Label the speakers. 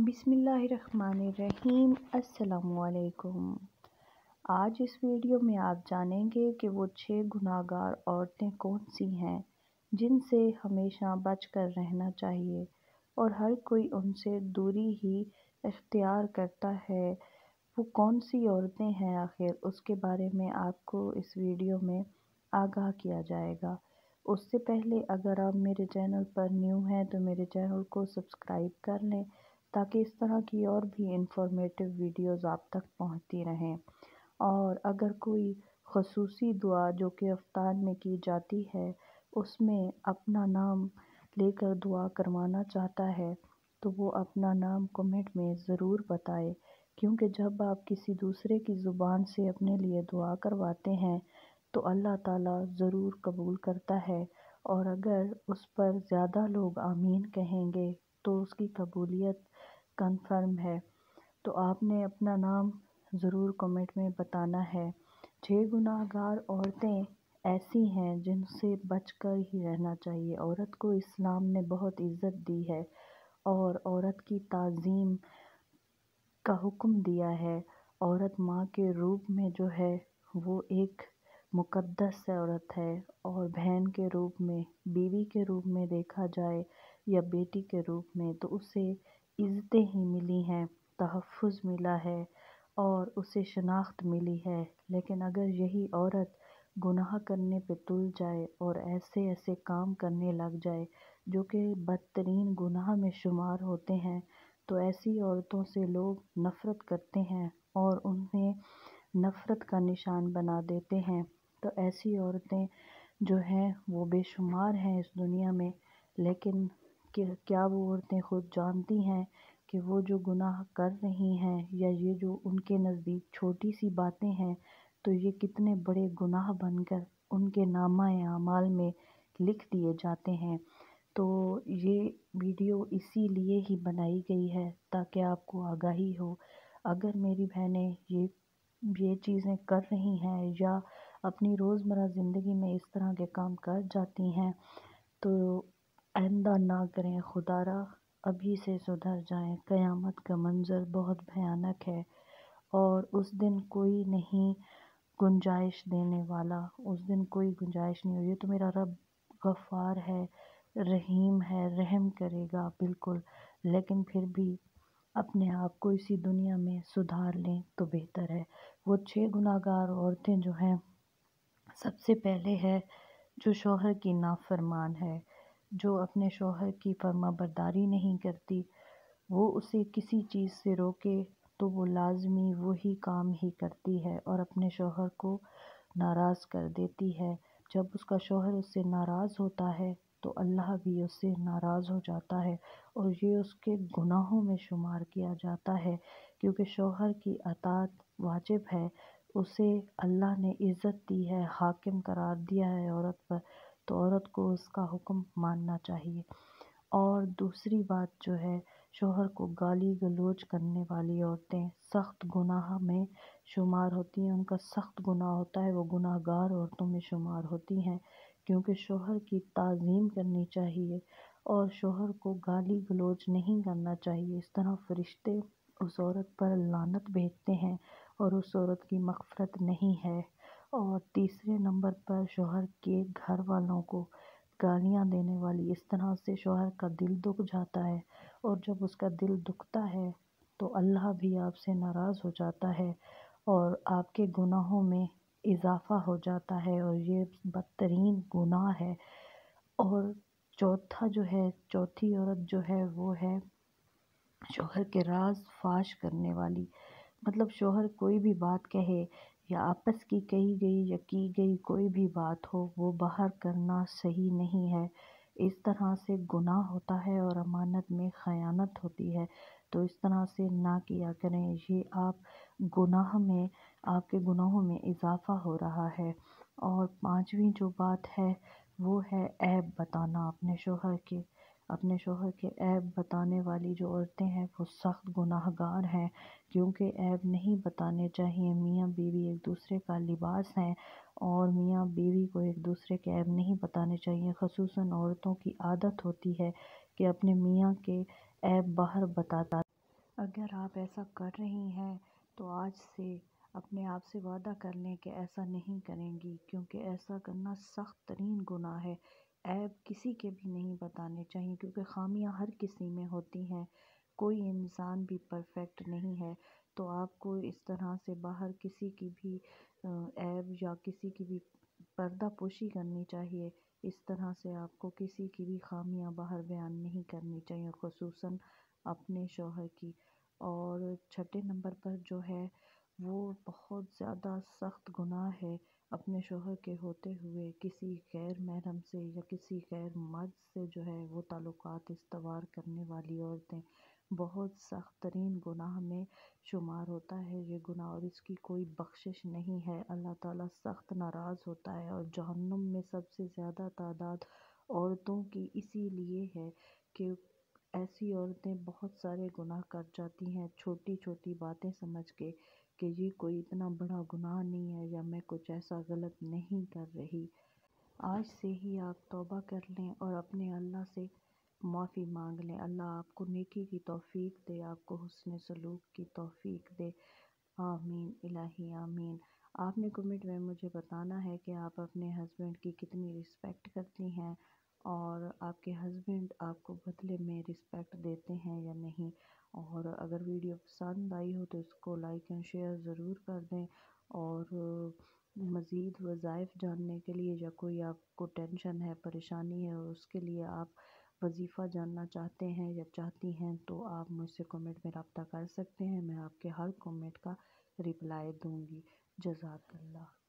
Speaker 1: بسم اللہ الرحمن الرحیم۔ السلام علیکم۔ آج اس ویڈیو میں آپ جانیں گے کہ وہ 6 گناہ گار عورتیں کون سی ہیں جن سے ہمیشہ بچ کر رہنا چاہیے اور ہر کوئی ان سے دوری ہی اختیار کرتا ہے۔ وہ کون سی عورتیں ہیں آخر، اس کے بارے میں آپ کو اس ویڈیو میں آگاہ کیا جائے گا۔ اس سے پہلے اگر آپ میرے چینل پر نیو ہیں تو میرے چینل کو سبسکرائب کر لیں تاکہ اس طرح کی اور بھی انفارمیٹیو ویڈیوز آپ تک پہنچتی رہیں۔ اور اگر کوئی خصوصی دعا جو کہ افطار میں کی جاتی ہے اس میں اپنا نام لے کر دعا کروانا چاہتا ہے تو وہ اپنا نام کمنٹ میں ضرور بتائے، کیونکہ جب آپ کسی دوسرے کی زبان سے اپنے لیے دعا کرواتے ہیں تو اللہ تعالیٰ ضرور قبول کرتا ہے، اور اگر اس پر زیادہ لوگ آمین کہیں گے تو اس کی قبولیت کنفرم ہے۔ تو آپ نے اپنا نام ضرور کمنٹ میں بتانا ہے۔ 6 گناہ گار عورتیں ایسی ہیں جن سے بچ کر ہی رہنا چاہیے۔ عورت کو اسلام نے بہت عزت دی ہے اور عورت کی تعظیم کا حکم دیا ہے۔ عورت ماں کے روپ میں جو ہے وہ ایک مقدس عورت ہے، اور بہن کے روپ میں، بیوی کے روپ میں دیکھا جائے یا بیٹی کے روپ میں تو اسے عزتیں ہی ملی ہیں، تحفظ ملا ہے اور اسے شناخت ملی ہے۔ لیکن اگر یہی عورت گناہ کرنے پہ تل جائے اور ایسے ایسے کام کرنے لگ جائے جو کہ بدترین گناہ میں شمار ہوتے ہیں تو ایسی عورتوں سے لوگ نفرت کرتے ہیں اور انہیں نفرت کا نشان بنا دیتے ہیں۔ تو ایسی عورتیں جو ہیں وہ بے شمار ہیں اس دنیا میں، لیکن کیا وہ عورتیں خود جانتی ہیں کہ وہ جو گناہ کر رہی ہیں یا یہ جو ان کے نزدیک چھوٹی سی باتیں ہیں تو یہ کتنے بڑے گناہ بن کر ان کے نامہ اعمال میں لکھ دیے جاتے ہیں۔ تو یہ ویڈیو اسی لیے ہی بنائی گئی ہے تاکہ آپ کو آگاہی ہو۔ اگر میری بہنیں یہ چیزیں کر رہی ہیں یا اپنی روزمرہ زندگی میں اس طرح کے کام کر جاتی ہیں تو آئندہ نہ کریں، خدا را ابھی سے سدھر جائیں۔ قیامت کا منظر بہت بھیانک ہے اور اس دن کوئی نہیں گنجائش دینے والا، اس دن کوئی گنجائش نہیں ہوگی۔ تو میرا رب غفار ہے، رحیم ہے، رحم کرے گا بالکل، لیکن پھر بھی اپنے آپ کو اسی دنیا میں سدھار لیں تو بہتر ہے۔ وہ 6 گناہ گار عورتیں جو ہیں، سب سے پہلے ہے جو شوہر کی نافرمان ہے، جو اپنے شوہر کی فرما برداری نہیں کرتی۔ وہ اسے کسی چیز سے روکے تو وہ لازمی وہی کام ہی کرتی ہے اور اپنے شوہر کو ناراض کر دیتی ہے۔ جب اس کا شوہر اس سے ناراض ہوتا ہے تو اللہ بھی اس سے ناراض ہو جاتا ہے اور یہ اس کے گناہوں میں شمار کیا جاتا ہے، کیونکہ شوہر کی اطاعت واجب ہے۔ اسے اللہ نے عزت دی ہے، حاکم قرار دیا ہے عورت پر، تو عورت کو اس کا حکم ماننا چاہیے۔ اور دوسری بات جو ہے، شوہر کو گالی گلوچ کرنے والی عورتیں سخت گناہ میں شمار ہوتی ہیں، ان کا سخت گناہ ہوتا ہے، وہ گناہ گار عورتوں میں شمار ہوتی ہیں، کیونکہ شوہر کی تعظیم کرنی چاہیے اور شوہر کو گالی گلوچ نہیں کرنا چاہیے۔ اس طرح فرشتے اس عورت پر لعنت بھیجتے ہیں اور اس عورت کی مغفرت نہیں ہے۔ اور تیسرے نمبر پر شوہر کے گھر والوں کو گالیاں دینے والی، اس طرح سے شوہر کا دل دکھ جاتا ہے، اور جب اس کا دل دکھتا ہے تو اللہ بھی آپ سے ناراض ہو جاتا ہے اور آپ کے گناہوں میں اضافہ ہو جاتا ہے، اور یہ بدترین گناہ ہے۔ اور چوتھا جو ہے، چوتھی عورت جو ہے وہ ہے شوہر کے راز فاش کرنے والی۔ مطلب شوہر کوئی بھی بات کہے یا آپس کی کہی گئی یا کی گئی کوئی بھی بات ہو، وہ باہر کرنا صحیح نہیں ہے۔ اس طرح سے گناہ ہوتا ہے اور امانت میں خیانت ہوتی ہے، تو اس طرح سے نہ کیا کریں۔ یہ آپ کے گناہوں میں اضافہ ہو رہا ہے۔ اور پانچویں جو بات ہے وہ ہے عیب بتانا اپنے شوہر کے۔ اپنے شوہر کے عیب بتانے والی جو عورتیں ہیں وہ سخت گناہ گار ہیں، کیونکہ عیب نہیں بتانے چاہیے۔ میاں بیوی ایک دوسرے کا لباس ہیں اور میاں بیوی کو ایک دوسرے کے عیب نہیں بتانے چاہیے۔ خصوصاً عورتوں کی عادت ہوتی ہے کہ اپنے میاں کے عیب باہر بتاتا اگر آپ ایسا کر رہی ہیں تو آج سے اپنے آپ سے وعدہ کر لیں کہ ایسا نہیں کریں گی، کیونکہ ایسا کرنا سخت ترین گناہ ہے۔ عیب کسی کے بھی نہیں بتانے چاہیے، کیونکہ خامیاں ہر کسی میں ہوتی ہیں، کوئی انسان بھی پرفیکٹ نہیں ہے۔ تو آپ کو اس طرح سے باہر کسی کی بھی عیب یا کسی کی بھی پردہ پوشی کرنی چاہیے۔ اس طرح سے آپ کو کسی کی بھی خامیاں باہر بیان نہیں کرنی چاہیے، خصوصاً اپنے شوہر کی۔ اور چھٹے نمبر پر جو ہے وہ بہت زیادہ سخت گناہ ہے، اپنے شوہر کے ہوتے ہوئے کسی غیر محرم سے یا کسی غیر مرد سے جو ہے وہ تعلقات استوار کرنے والی عورتیں بہت سخت ترین گناہ میں شمار ہوتا ہے یہ گناہ، اور اس کی کوئی بخشش نہیں ہے۔ اللہ تعالیٰ سخت ناراض ہوتا ہے، اور جہنم میں سب سے زیادہ تعداد عورتوں کی اسی لیے ہے کہ ایسی عورتیں بہت سارے گناہ کر جاتی ہیں چھوٹی چھوٹی باتیں سمجھ کے کہ یہ کوئی اتنا بڑا گناہ نہیں ہے یا میں کچھ ایسا غلط نہیں کر رہی۔ آج سے ہی آپ توبہ کر لیں اور اپنے اللہ سے معافی مانگ لیں۔ اللہ آپ کو نیکی کی توفیق دے، آپ کو حسن سلوک کی توفیق دے۔ آمین الہی آمین۔ آپ نے کمنٹ میں مجھے بتانا ہے کہ آپ اپنے ہسبینڈ کی کتنی رسپیکٹ کرتی ہیں، اور آپ کے ہسبینڈ آپ کو بدلے میں رسپیکٹ دیتے ہیں یا نہیں۔ اور اگر ویڈیو پسند آئی ہو تو اس کو لائک اینڈ شیئر ضرور کر دیں، اور مزید وظائف جاننے کے لیے یا کوئی آپ کو ٹینشن ہے، پریشانی ہے، اور اس کے لیے آپ وظیفہ جاننا چاہتے ہیں یا چاہتی ہیں تو آپ مجھ سے کمنٹ میں رابطہ کر سکتے ہیں، میں آپ کے ہر کمنٹ کا رپلائی دوں گی۔ جزاک اللہ۔